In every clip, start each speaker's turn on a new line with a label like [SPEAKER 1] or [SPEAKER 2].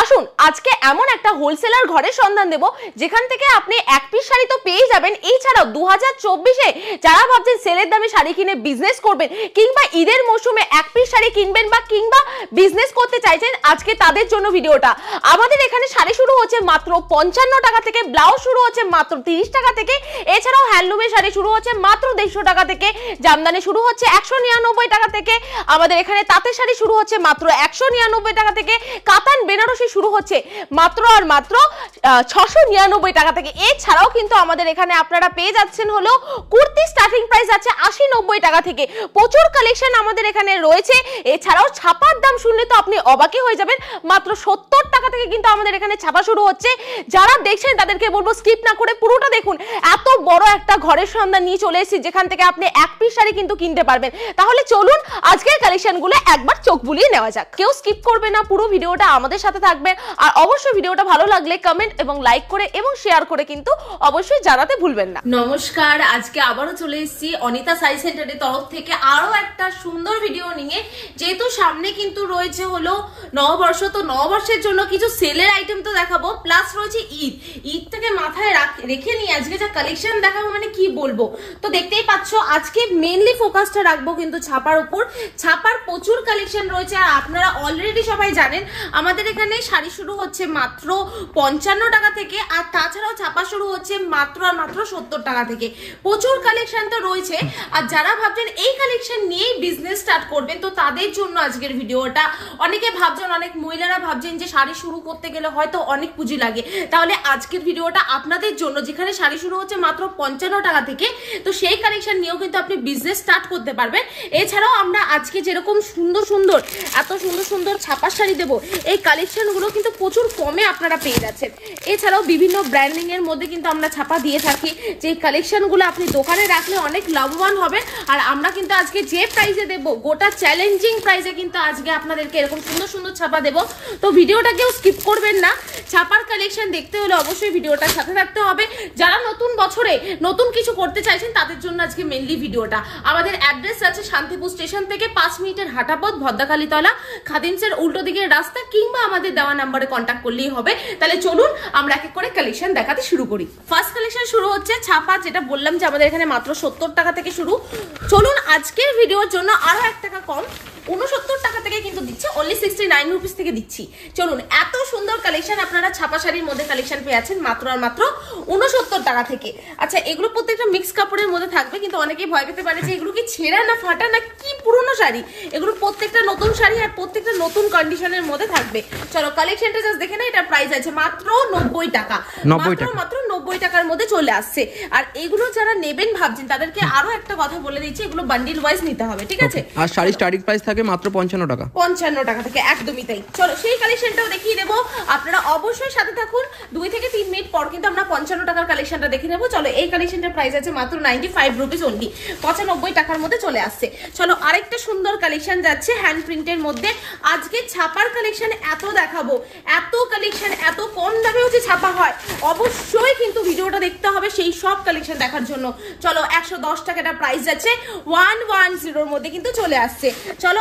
[SPEAKER 1] আসুন আজকে এমন একটা হোলসেলার ঘরের সন্ধান দেব যেখান থেকে আপনি এক পিস শাড়ি তো পেয়ে যাবেন, এছাড়াও 2024-এ যারা ভাবছেন সেলের দামে শাড়ি কিনে বিজনেস করবেন কিংবা ঈদের মৌসুমে এক পিস শাড়ি কিনবেন বা কিংবা বিজনেস করতে চাইছেন, আজকে তাদের জন্য ভিডিওটা। আমাদের এখানে শাড়ি শুরু হচ্ছে মাত্র 55 টাকা থেকে, ব্লাউজ শুরু হচ্ছে মাত্র 30 টাকা থেকে, এছাড়াও হ্যান্ডলুমের শাড়ি শুরু হচ্ছে মাত্র 150 টাকা থেকে, জামদানি শুরু হচ্ছে 199 টাকা থেকে, আমাদের এখানে তাঁতের শাড়ি শুরু হচ্ছে মাত্র 199 টাকা থেকে, কাতান বেনারসি শুরু হচ্ছে মাত্র আর মাত্র 699 টাকা থেকে। এছাড়াও কিন্তু আমাদের এখানে আপনারা পেয়ে যাচ্ছেন হলো কুর্তি স্টার্টিং প্রাইস আছে 80-90 টাকা থেকে। প্রচুর কালেকশন আমাদের এখানে রয়েছে। এছাড়াও ছাপার দাম শুনলে তো আপনি অবাকই হয়ে যাবেন, মাত্র 70 টাকা থেকে কিন্তু আমাদের এখানে ছাপা শুরু হচ্ছে। যারা দেখছেন তাদেরকে বলবো স্কিপ না করে পুরোটা দেখুন। এত বড় একটা ঘরের সন্ধান নিয়ে চলে এসেছি যেখান থেকে আপনি এক পিস শাড়ি কিন্তু কিনতে পারবেন। তাহলে চলুন আজকের কালেকশনগুলো একবার চোখ বুলিয়ে নেওয়া যাক। কেউ স্কিপ করবে না, পুরো ভিডিওটা আমাদের সাথে থাকবেন। আর অবশ্যই ভিডিওটা ভালো লাগলে কমেন্ট এবং লাইক করে এবং শেয়ার করে কিন্তু অবশ্যই জানাতে ভুলবেন না।
[SPEAKER 2] নমস্কার, আজকে আবারও চলে এসেছি অনিতা শাড়ি সেন্টারের তরফ থেকে আরো একটা সুন্দর ভিডিও নিয়ে। যেহেতু সামনে কিন্তু রয়েছে হলো নববর্ষ, তো নববর্ষের জন্য কিছু সেলের আইটেম তো দেখাবো, প্লাস রয়েছে ঈদ থেকে মাথায় রেখে নিয়ে আজকে যা কালেকশন দেখাবো মানে কি বলবো। তো দেখতেই পাচ্ছ আজকে মেইনলি ফোকাসটা রাখবো কিন্তু ছাপার উপর। ছাপার প্রচুর কালেকশন রয়েছে আর আপনারা অলরেডি সবাই জানেন আমাদের এখানে শাড়ি শুরু হচ্ছে মাত্র 55 টাকা থেকে, আর তাছাড়াও ছাপা শুরু হচ্ছে মাত্র আর মাত্র 70 টাকা থেকে। প্রচুর কালেকশন তো রয়েছে। আর যারা ভাবছেন এই কালেকশন নিয়েই বিজনেস স্টার্ট করবেন তো তাদের জন্য আজকের ভিডিওটা। অনেকে ভাবছেন, অনেক মহিলারা ভাবছেন যে শাড়ি শুরু করতে গেলে হয়তো অনেক পুঁজি লাগে, তাহলে আজকের ভিডিওটা আপনাদের জন্য। যেখানে শাড়ি শুরু হচ্ছে মাত্র 55 টাকা থেকে, তো সেই কালেকশন নিয়েও কিন্তু আপনি বিজনেস স্টার্ট করতে পারবেন। এছাড়াও আমরা আজকে যেরকম সুন্দর সুন্দর এত সুন্দর সুন্দর ছাপার শাড়ি দেবো, এই কালেকশনগুলো কিন্তু প্রচুর কমে আপনারা পেয়ে যাচ্ছেন। এছাড়াও বিভিন্ন ব্র্যান্ডিং এর মধ্যে কিন্তু আমরা ছাপা দিয়ে থাকি, যে কালেকশনগুলো আপনি দোকানে রাখলে অনেক লাভবান হবেন। আর আমরা কিন্তু আজকে যে প্রাইসে দেবো, গোটা চ্যালেঞ্জিং প্রাইসে কিন্তু আজকে আপনাদেরকে এরকম সুন্দর সুন্দর ছাপা দেবো। তো ভিডিওটা কেউ স্কিপ করবেন না। ছাপার কালেকশন দেখতে হলে অবশ্যই ভিডিওটার সাথে থাকতে হবে। যারা নতুন বছরে নতুন কিছু করতে চাইছেন তাদের জন্য আজকে মেনলি ভিডিওটা। আমাদের অ্যাড্রেস আছে শান্তিপুর স্টেশন থেকে 5 মিনিটের হাঁটা পথ, ভদ্রাকালীতলা, খাদিমসের উল্টো দিকের রাস্তা, কিংবা আমাদের দেওয়া নাম্বারে কন্ট্যাক্ট করলেই হবে। তাহলে চলুন আমরা এক এক করে কালেকশন দেখাতে শুরু করি। ফার্স্ট কালেকশন শুরু হচ্ছে ছাপা, যেটা বললাম যে আমাদের এখানে মাত্র 70 টাকা থেকে শুরু। চলুন আজকের ভিডিওর জন্য আরো 1 টাকা কম 69 টাকা থেকে কিন্তু দিচ্ছি, অনলি 69 রুপিস থেকে দিচ্ছি। চলুন, এত সুন্দর কালেকশন আপনারা ছাপা শাড়ির মধ্যে কালেকশন পেয়ে আছেন মাত্র আর মাত্র 69 টাকা থেকে। আচ্ছা, এগুলো প্রত্যেকটা মিক্স কাপড়ের মধ্যে থাকবে, কিন্তু অনেকেই ভয় পেতে পারে যে এগুলো কি ছেঁড়া না ফাটা না কি পুরনো শাড়ি। এগুলো প্রত্যেকটা নতুন শাড়ি আর প্রত্যেকটা নতুন কন্ডিশনের মধ্যে থাকবে। চলো কালেকশনটা জাস্ট দেখে না, এটা প্রাইস আছে মাত্র 90 টাকা, মাত্র 90 টাকার মধ্যে চলে আসছে। আর এগুলো যারা নেবেন ভাবছেন তাদেরকে আরো একটা কথা বলে দিচ্ছি, এগুলো বান্ডিল ওয়াইজ নিতে হবে, ঠিক আছে?
[SPEAKER 3] আর শাড়ি স্টার্টিং প্রাইস থাকে মাত্র 55 টাকা,
[SPEAKER 2] 55 টাকা থেকে, একদমই তাই। চলো সেই কালেকশনটাও দেখিয়ে দেবো, আপনারা অবশ্যই সাথে থাকুন। 2 থেকে 3 মিনিট পর কিন্তু আমরা 55 টাকার কালেকশনটা দেখে নেবো। চলো, এই কালেকশনটার প্রাইস আছে মাত্র 95 রুপিস অনলি, 95 টাকার মধ্যে চলে আসছে। চলো আরেকটা সুন্দর কালেকশন যাচ্ছে হ্যান্ড প্রিন্টের মধ্যে। আজকে ছাপার কালেকশন এত দেখাবো, এত কালেকশন এত কম দামে হচ্ছে ছাপা হয়, অবশ্যই কিন্তু ভিডিওটা দেখতে হবে সেই সব কালেকশন দেখার জন্য। চলো 110 টাকাটা প্রাইস যাচ্ছে 110 মধ্যে কিন্তু চলে আসছে। চলো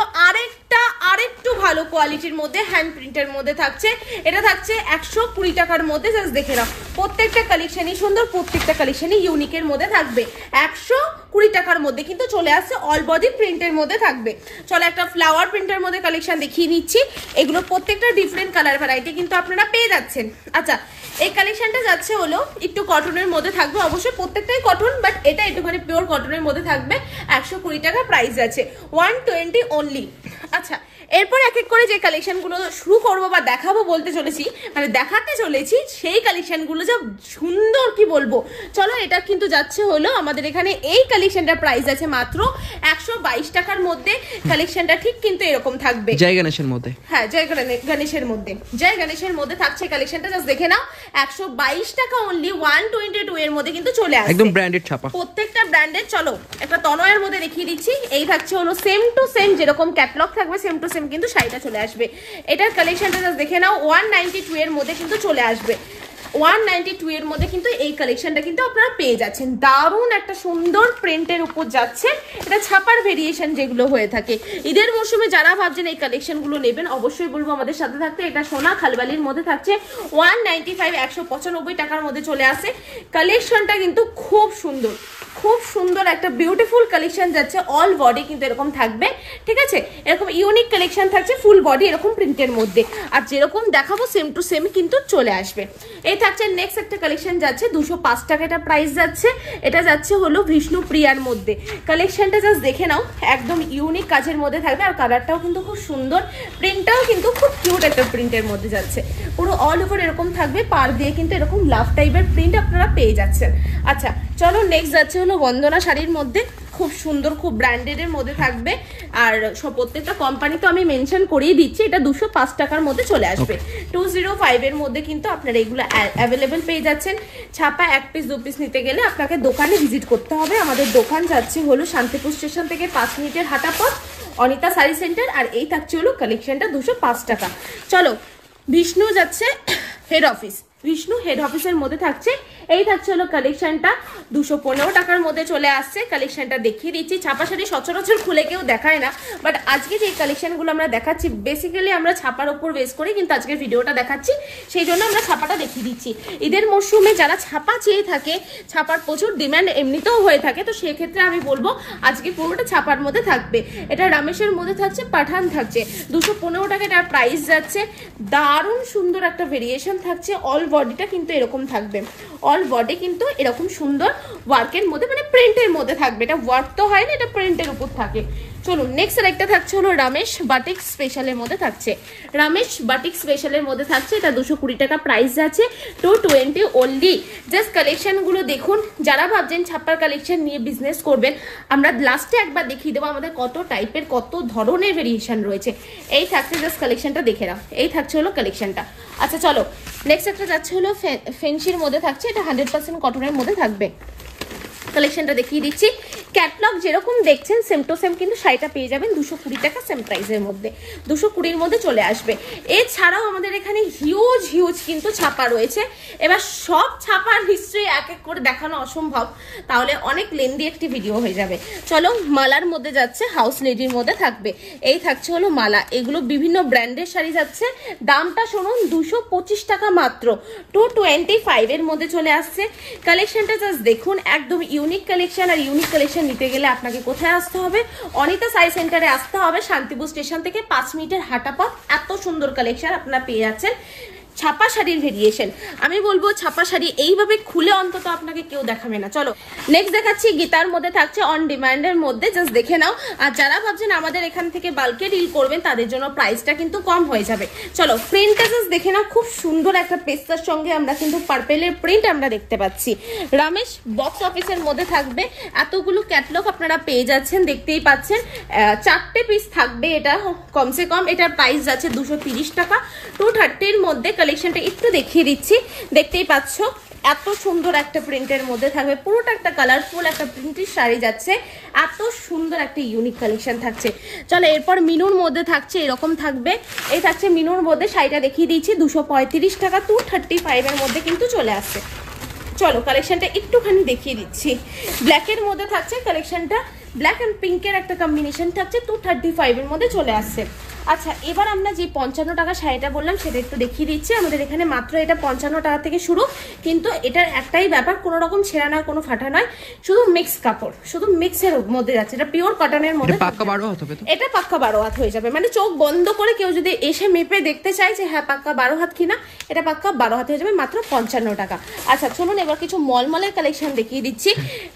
[SPEAKER 2] আরেকটু ভালো কোয়ালিটির মধ্যে হ্যান্ড প্রিন্টের মধ্যে থাকছে, এটা থাকছে 120 টাকার মধ্যে। জাস্ট দেখে নাও, প্রত্যেকটা কালেকশনই সুন্দর, প্রত্যেকটা কালেকশনই ইউনিকের মধ্যে থাকবে। 120 টাকার মধ্যে কিন্তু চলে আসছে, অল বডি প্রিন্টের মধ্যে থাকবে। চলো একটা ফ্লাওয়ার প্রিন্টের মধ্যে কালেকশন দেখিয়ে নিচ্ছি। এগুলো প্রত্যেকটা ডিফারেন্ট কালার ভ্যারাইটি কিন্তু আপনারা পেয়ে যাচ্ছেন। আচ্ছা, এই কালেকশনটা যাচ্ছে হলো একটু কটনের মধ্যে থাকবে, অবশ্যই প্রত্যেকটাই কটন, বাট এটা একটুখানি পিওর কটনের মধ্যে থাকবে। 120 টাকা প্রাইস আছে, 120 অনলি। আচ্ছা, এরপর এক এক করে যে কালেকশনগুলো শুরু করবো বা দেখাবো বলতে চলেছি, মানে দেখাতে চলেছি, সেই কালেকশনগুলো যা সুন্দর কি বলবো। চলো, এটা কিন্তু যাচ্ছে হলো আমাদের এখানে এই কালেকশনটার প্রাইস আছে মাত্র 122 টাকার মধ্যে। কালেকশনটা ঠিক কিন্তু এরকম থাকবে,
[SPEAKER 3] জয় গণেশের মধ্যে।
[SPEAKER 2] হ্যাঁ, জয় গণেশের মধ্যে থাকছে কালেকশনটা। জাস্ট দেখে নাও, 122 টাকা অনলি, 122 এর মধ্যে কিন্তু চলে আসছে,
[SPEAKER 3] একদম ব্র্যান্ডেড ছাপা,
[SPEAKER 2] প্রত্যেকটা ব্র্যান্ডেড। চলো একটা তনয়ের মধ্যে দেখিয়ে দিচ্ছি। এই থাকছে হলো সেম টু সেম, যেরকম ক্যাটালগ থাকবে সেম টু সেম কিন্তু শাড়িটা চলে আসবে। এটার কালেকশনটা জাস্ট দেখে নাও, 192 এর মধ্যে কিন্তু চলে আসবে। 192 এর মধ্যে কিন্তু এই কালেকশনটা কিন্তু আপনারা পেয়ে যাচ্ছেন। দারুণ একটা সুন্দর প্রিন্টের উপর যাচ্ছে, এটা ছাপার ভেরিয়েশন যেগুলো হয়ে থাকে। ঈদের মৌসুমে যারা ভাবছেন এই কালেকশনগুলো নেবেন, অবশ্যই বলবো আমাদের সাথে থাকতে। এটা সোনা খালবালির মধ্যে থাকছে 195, 195 টাকার মধ্যে চলে আসে। কালেকশনটা কিন্তু খুব সুন্দর, খুব সুন্দর একটা বিউটিফুল কালেকশন যাচ্ছে। অল বডি কিন্তু এরকম থাকবে, ঠিক আছে, এরকম ইউনিক কালেকশন থাকছে, ফুল বডি এরকম প্রিন্টের মধ্যে। আর যেরকম দেখাবো সেম টু সেম কিন্তু চলে আসবে। এই থাকছে নেক্সট একটা কালেকশন যাচ্ছে 205 টাকা এটা প্রাইস যাচ্ছে। এটা যাচ্ছে হলো বিষ্ণু প্রিয়ার মধ্যে। কালেকশনটা জাস্ট দেখে নাও, একদম ইউনিক কাজের মধ্যে থাকবে। আর কালারটাও কিন্তু খুব সুন্দর, প্রিন্টটাও কিন্তু খুব কিউট একটা প্রিন্টের মধ্যে যাচ্ছে। পুরো অল ওভার এরকম থাকবে, পার দিয়ে কিন্তু এরকম লাভ টাইপের প্রিন্ট আপনারা পেয়ে যাচ্ছেন। আচ্ছা চলো নেক্সট যাচ্ছে হলো বন্দনা শাড়ির মধ্যে, খুব সুন্দর, খুব ব্র্যান্ডেড এর মধ্যে থাকবে। আর সব প্রত্যেকটা কোম্পানি তো আমি মেনশন করেই দিচ্ছি। এটা 205 টাকার মধ্যে চলে আসবে। 205 এর মধ্যে কিন্তু আপনারা এগুলো অ্যাভেলেবেল পেয়ে যাচ্ছেন। ছাপা 1 পিস 2 পিস নিতে গেলে আপনাকে দোকানে ভিজিট করতে হবে। আমাদের দোকান যাচ্ছে হলো শান্তিপুর স্টেশন থেকে 5 মিনিটের হাঁটা পথ, অনিতা শাড়ি সেন্টার। আর এই থাকছে হলো কালেকশনটা 205 টাকা। চলো বিষ্ণু যাচ্ছে হেড অফিস, বিষ্ণু হেড অফিসের মধ্যে থাকছে। এই থাকছে হলো কালেকশনটা 215 টাকার মধ্যে চলে আসছে। কালেকশনটা দেখিয়ে দিচ্ছি। ছাপা শাড়ি সচরাচর খুলে কেউ দেখায় না, বাট আজকে যে কালেকশনগুলো আমরা দেখাচ্ছি বেসিক্যালি আমরা ছাপার উপর বেস করে কিন্তু আজকে ভিডিওটা দেখাচ্ছি, সেই জন্য আমরা ছাপাটা দেখিয়ে দিচ্ছি। ঈদের মরশুমে যারা ছাপা চেয়ে থাকে, ছাপার প্রচুর ডিমান্ড এমনিতেও হয়ে থাকে, তো সেক্ষেত্রে আমি বলবো আজকে পুরোটা ছাপার মধ্যে থাকবে। এটা রামেশের মধ্যে থাকছে, পাঠান থাকছে 215 টাকা এটার প্রাইস যাচ্ছে। দারুণ সুন্দর একটা ভেরিয়েশন থাকছে। অল বডিটা কিন্তু এরকম থাকবে, অল বডি কিন্তু এরকম সুন্দর ওয়ার্কের মধ্যে, মানে প্রিন্টের মধ্যে থাকবে। এটা ওয়ার্ক তো হয় না, এটা প্রিন্টের উপর থাকে। চলুন নেক্সট একটা থাকছে হলো রামেশ বাটিক স্পেশালের মধ্যে থাকছে। রামেশ বাটিক স্পেশালের মধ্যে থাকছে, এটা 220 টাকা প্রাইস আছে। 220 অনলি। জাস্ট কালেকশনগুলো দেখুন, যারা ভাবছেন ছাপার কালেকশন নিয়ে বিজনেস করবেন, আমরা লাস্টে একবার দেখিয়ে দেবো আমাদের কত টাইপের কত ধরনের ভেরিয়েশন রয়েছে। এই থাকছে জাস্ট কালেকশনটা দেখে নাও, এই থাকছে হলো কালেকশনটা। আচ্ছা চলো নেক্সট একটা যাচ্ছে হলো ফেন্সির মধ্যে থাকছে, এটা 100% কটনের মধ্যে থাকবে। কালেকশনটা দেখিয়ে দিচ্ছি। ক্যাটলগ যেরকম দেখছেন সেম টু সেম কিন্তু শাড়িটা পেয়ে যাবেন 220 টাকা সেম প্রাইসের মধ্যে, 220-র মধ্যে চলে আসবে। এছাড়াও আমাদের এখানে হিউজ হিউজ কিন্তু ছাপা রয়েছে। এবার সব ছাপার হিস্ট্রি এক এক করে দেখানো অসম্ভব, তাহলে অনেক লেন্দি একটি ভিডিও হয়ে যাবে। চলো মালার মধ্যে যাচ্ছে, হাউস লেডির মধ্যে থাকবে। এই থাকছে হলো মালা, এগুলো বিভিন্ন ব্র্যান্ডের শাড়ি যাচ্ছে। দামটা শুনুন 225 টাকা মাত্র, 225 এর মধ্যে চলে আসছে। কালেকশনটা জাস্ট দেখুন, একদম ইউনিক কালেকশন। আর ইউনিক কালেকশন নিতে গেলে আপনাকে কোথায় আসতে হবে? অনিতা শাড়ি সেন্টারে আসতে হবে, শান্তিপুর স্টেশন থেকে 5 মিনিটের হাঁটা পথ। এত সুন্দর কালেকশন আপনারা পেয়ে যাচ্ছেন। ছাপা শাড়ির ভেরিয়েশন, আমি বলবো ছাপা শাড়ি এইভাবে খুলে অন্তত আপনাকে কেউ দেখাবে না। চলো নেক্সট দেখাচ্ছি গীতার মধ্যে থাকছে, অন ডিমান্ডের মধ্যে, জাস্ট দেখে নাও। আর যারা ভাবছেন আমাদের এখান থেকে বাল্কে ডিল করবেন, তাদের জন্য প্রাইসটা কিন্তু কম হয়ে যাবে। চলো প্রিন্টটা জাস্ট দেখে নাও, খুব সুন্দর একটা পেস্তার সঙ্গে আমরা কিন্তু পার্পেলের প্রিন্ট আমরা দেখতে পাচ্ছি। রামেশ বক্স অফিসের মধ্যে থাকবে। এতগুলো ক্যাটলগ আপনারা পেয়ে যাচ্ছেন, দেখতেই পাচ্ছেন। 4টে পিস থাকবে, এটা কমসে কম। এটার প্রাইস যাচ্ছে 230 টাকা। 230-র মধ্যে কালেকশনটা একটু দেখিয়ে দিচ্ছি, দেখতেই পাচ্ছ। এত সুন্দর একটা প্রিন্টের মধ্যে থাকবে, পুরোটা একটা কালারফুল একটা প্রিন্টের শাড়ি যাচ্ছে। এত সুন্দর একটা ইউনিক কালেকশন থাকছে। চলো এরপর মিনুর মধ্যে থাকছে, এরকম থাকবে। এই থাকছে মিনুর মধ্যে, শাড়িটা দেখিয়ে দিচ্ছি 235 টাকা। 235-এর মধ্যে কিন্তু চলে আসছে। চলো কালেকশনটা একটুখানি দেখিয়ে দিচ্ছি। ব্ল্যাকের মধ্যে থাকছে কালেকশনটা, ব্ল্যাক অ্যান্ড পিঙ্কের একটা কম্বিনেশন থাকছে। 235-এর মধ্যে চলে আসছে। আচ্ছা এবার আমরা যে 55 টাকা শাড়িটা বললাম সেটা একটু দেখিয়ে দিচ্ছি। আমাদের এখানে মাত্র এটা 55 টাকা থেকে শুরু, কিন্তু এটার একটাই ব্যাপার, কোনো রকম ছেঁড়া নয়, কোনো ফাটা নয়, শুধু মিক্স কাপড়, শুধু মিক্সের মধ্যে যাচ্ছে। এটা পিওর কটনের মধ্যে,
[SPEAKER 3] পাক্কা 12 হাত হবে তো? এটা
[SPEAKER 2] পাক্কা 12 হাত হয়ে যাবে, মানে চোখ বন্ধ করে কেউ যদি এসে মেপে দেখতে চায় যে হ্যাঁ পাক্কা 12 হাত কিনা, এটা পাক্কা 12 হাত হয়ে যাবে, মাত্র 55 টাকা। আচ্ছা চলুন এবার কিছু মলমলের কালেকশন দেখিয়ে দিচ্ছি।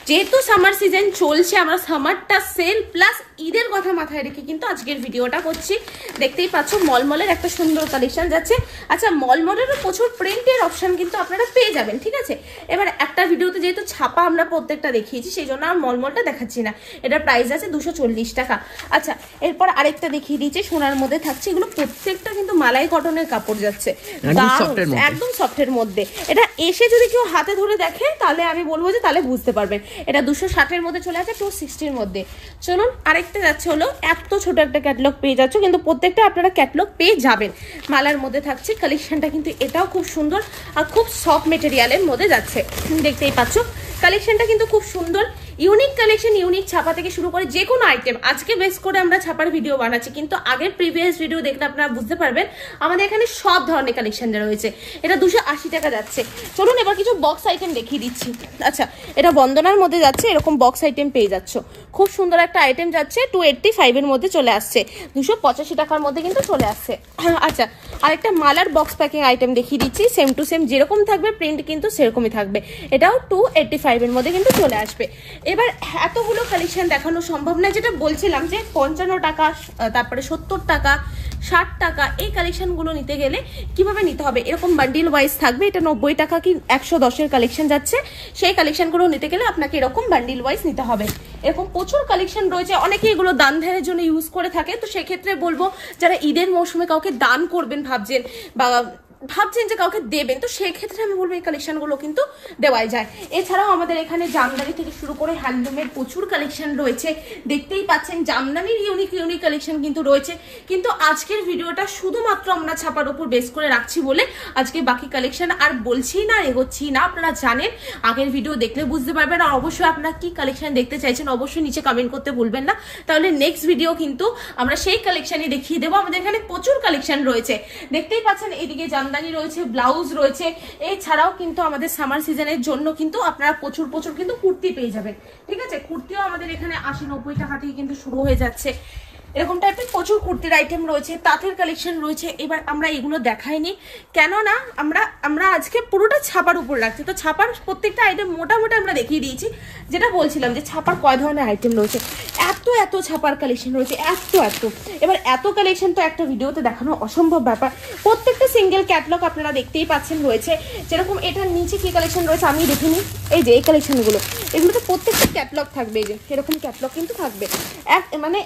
[SPEAKER 2] যেহেতু সামার সিজন চলছে, আমরা সামারটা সেল প্লাস ঈদের কথা মাথায় রেখে কিন্তু আজকের ভিডিওটা করছি। দেখতেই পাচ্ছ মলমলের একটা সুন্দর কালেকশন যাচ্ছে। আচ্ছা মলমলেরও প্রচুর প্রিন্টের অপশন কিন্তু আপনারা পেয়ে যাবেন, ঠিক আছে। এবার একটা ভিডিওতে যেহেতু ছাপা আমরা প্রত্যেকটা দেখিয়েছি, সেই জন্য আর মলমলটা দেখাচ্ছি না। এটার প্রাইস আছে 240 টাকা। আচ্ছা এরপর আরেকটা দেখিয়ে দিয়েছি, সোনার মধ্যে থাকছে। এগুলো প্রত্যেকটা কিন্তু মালাই কটনের কাপড় যাচ্ছে, একদম সফটের মধ্যে। এটা এসে যদি কেউ হাতে ধরে দেখে তাহলে আমি বলবো যে তাহলে বুঝতে পারবেন। এটা 260-এর মধ্যে চলে আসে, 260-র মধ্যে। চলুন আরেকটা যাচ্ছে হলো, এত ছোট একটা ক্যাটালগ পেয়ে যাচ্ছ, কিন্তু প্রত্যেকটা আপনারা ক্যাটলগ পেয়ে যাবেন। মালার মধ্যে থাকছে কালেকশনটা, কিন্তু এটাও খুব সুন্দর আর খুব সফট মেটেরিয়ালের মধ্যে যাচ্ছে, দেখতেই পাচ্ছ। কালেকশনটা কিন্তু খুব সুন্দর, ইউনিক কালেকশন, ইউনিক ছাপা থেকে শুরু করে যে কোনো আইটেম। আজকে বেস করে আমরা ছাপার ভিডিও বানাচ্ছি, কিন্তু আগের প্রিভিয়াস ভিডিও দেখলে আপনারা বুঝতে পারবেন আমাদের এখানে সব ধরনের কালেকশন রয়েছে। এটা 280 টাকা যাচ্ছে। চলুন এবার কিছু বক্স আইটেম দেখিয়ে দিচ্ছি। আচ্ছা, এটা বন্দনার মধ্যে যাচ্ছে, এরকম বক্স আইটেম পেয়ে যাচ্ছ। খুব সুন্দর একটা আইটেম যাচ্ছে, 285 এর মধ্যে চলে আসছে, 285 টাকার মধ্যে কিন্তু চলে আসছে। আচ্ছা, আরেকটা মালার বক্স প্যাকিং আইটেম দেখিয়ে দিচ্ছি, সেম টু সেম যেরকম থাকবে প্রিন্ট কিন্তু সেরকমই থাকবে। এটাও 285 এর মধ্যে কিন্তু চলে আসবে। এবার এতগুলো কালেকশন দেখানো সম্ভব না, যেটা বলছিলাম যে 55 টাকা, তারপরে 70 টাকা, 60 টাকা, এই কালেকশনগুলো নিতে গেলে কিভাবে নিতে হবে, এরকম বান্ডিল ওয়াইজ থাকবে। এটা 90 টাকা কি 110 এর কালেকশন যাচ্ছে, সেই কালেকশনগুলো নিতে গেলে আপনাকে এরকম বান্ডিল ওয়াইজ নিতে হবে। এরকম প্রচুর কালেকশন রয়েছে, অনেকে এগুলো দান ধ্যানের জন্য ইউজ করে থাকে। তো সেক্ষেত্রে বলবো যারা ঈদের মৌসুমে কাউকে দান করবেন ভাবছেন যে কাউকে দেবেন, তো সেক্ষেত্রে আমি বলবো এই কালেকশনগুলো কিন্তু দেওয়াই যায়। এছাড়াও আমাদের এখানে জামদানি থেকে শুরু করে হ্যান্ডলুমের প্রচুর কালেকশন রয়েছে, দেখতেই পাচ্ছেন জামদানির ইউনিক কালেকশন কিন্তু রয়েছে। কিন্তু আজকের ভিডিওটা শুধুমাত্র আমরা ছাপার উপর বেস করে রাখছি বলে আজকে বাকি কালেকশন আর বলছি না, এগোচ্ছি না। আপনারা জানেন, আগের ভিডিও দেখলে বুঝতে পারবেন। আর অবশ্যই আপনারা কি কালেকশন দেখতে চাইছেন অবশ্যই নিচে কমেন্ট করতে ভুলবেন না, তাহলে নেক্সট ভিডিও কিন্তু আমরা সেই কালেকশনই দেখিয়ে দেবো। আমাদের এখানে প্রচুর কালেকশন রয়েছে, দেখতেই পাচ্ছেন। এদিকে জামদানি রয়েছে, ব্লাউজ রয়েছে, এছাড়াও কিন্তু আমাদের সামার সিজনের জন্য কিন্তু আপনারা প্রচুর কিন্তু কুর্তি পেয়ে যাবেন। ঠিক আছে, কুর্তিও আমাদের এখানে 80-90 টাকা থেকে কিন্তু শুরু হয়ে যাচ্ছে। এরকম টাইপের প্রচুর কুর্তির আইটেম রয়েছে, তাঁতের কালেকশন রয়েছে। এবার আমরা এগুলো দেখাইনি, কেননা আমরা আজকে পুরোটা ছাপার উপর রাখছি। তো ছাপার প্রত্যেকটা আইটেম মোটামুটি আমরা দেখিয়ে দিয়েছি। যেটা বলছিলাম যে ছাপার কয় ধরনের আইটেম রয়েছে, এত ছাপার কালেকশন রয়েছে, এত। এবার এত কালেকশন তো একটা ভিডিওতে দেখানো অসম্ভব ব্যাপার। প্রত্যেকটা সিঙ্গেল ক্যাটলগ আপনারা দেখতেই পাচ্ছেন রয়েছে। যেরকম এটার নিচে কি কালেকশন রয়েছে আমি দেখিনি, এই যে এই কালেকশনগুলো, এগুলোতে প্রত্যেকটা ক্যাটলগ থাকবে। এই যে এরকম ক্যাটলগ কিন্তু থাকবে, মানে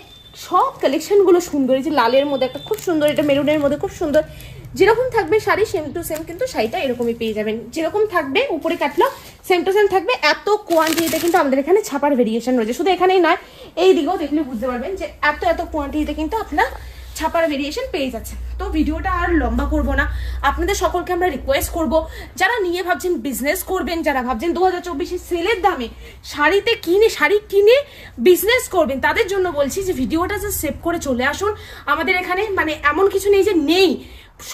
[SPEAKER 2] সব কালেকশনগুলো সুন্দর। এই যে লালের মধ্যে একটা খুব সুন্দর, এটা মেরুনের মধ্যে খুব সুন্দর। যেরকম থাকবে শাড়ি সেম টু সেম কিন্তু শাড়িটা এরকমই পেয়ে যাবেন। যেরকম থাকবে উপরে ক্যাটলগ সেম টু সেম থাকবে। এত কোয়ান্টিটিতে কিন্তু আমাদের এখানে ছাপার ভেরিয়েশন রয়েছে, শুধু এখানেই নয়, এই দিকেও দেখলে বুঝতে পারবেন যে এত কোয়ান্টিটিতে কিন্তু আপনার ছাপার ভেরিয়েশন পেয়ে যাচ্ছে। তো ভিডিওটা আর লম্বা করব না, আপনাদের সকলকে আমরা রিকোয়েস্ট করব, যারা নিয়ে ভাবছেন বিজনেস করবেন, যারা ভাবছেন 2024 সেলের দামে শাড়ি কিনে বিজনেস করবেন, তাদের জন্য বলছি যে ভিডিওটা জাস্ট সেভ করে চলে আসুন। আমাদের এখানে মানে এমন কিছু নেই যে নেই,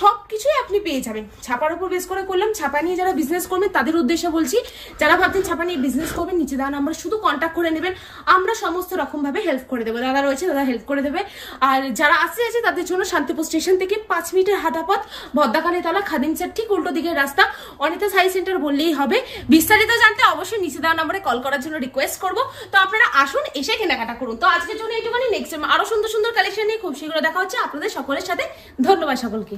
[SPEAKER 2] সবকিছুই আপনি পেয়ে যাবেন। ছাপার উপর বেস করে করলাম, ছাপা নিয়ে যারা বিজনেস করবেন তাদের উদ্দেশ্যে বলছি, যারা ভাবছেন ছাপা নিয়ে বিজনেস করবেন নিচে দেওয়া নাম্বার শুধু কন্ট্যাক্ট করে নেবেন, আমরা সমস্ত রকম ভাবে হেল্প করে দেবো। দাদা রয়েছে, দাদা হেল্প করে দেবে। আর যারা আসছে তাদের জন্য শান্তিপুর স্টেশন থেকে 5 মিনিটের হাঁটা পথ, ভদ্রাকালীতলা খাদিম সেট ঠিক উল্টো দিকের রাস্তা, অনিতা শাড়ি সেন্টার বললেই হবে। বিস্তারিত জানতে অবশ্যই নিচে দেওয়া নাম্বারে কল করার জন্য রিকোয়েস্ট করবো। তো আপনারা আসুন, এসে কেনাকাটা করুন। তো আজকের জন্য এইটুখানি, নেক্সট টাইম আরো সুন্দর কালেকশন নিয়ে খুব শীঘ্র দেখা হচ্ছে আপনাদের সকলের সাথে। ধন্যবাদ সকলকে।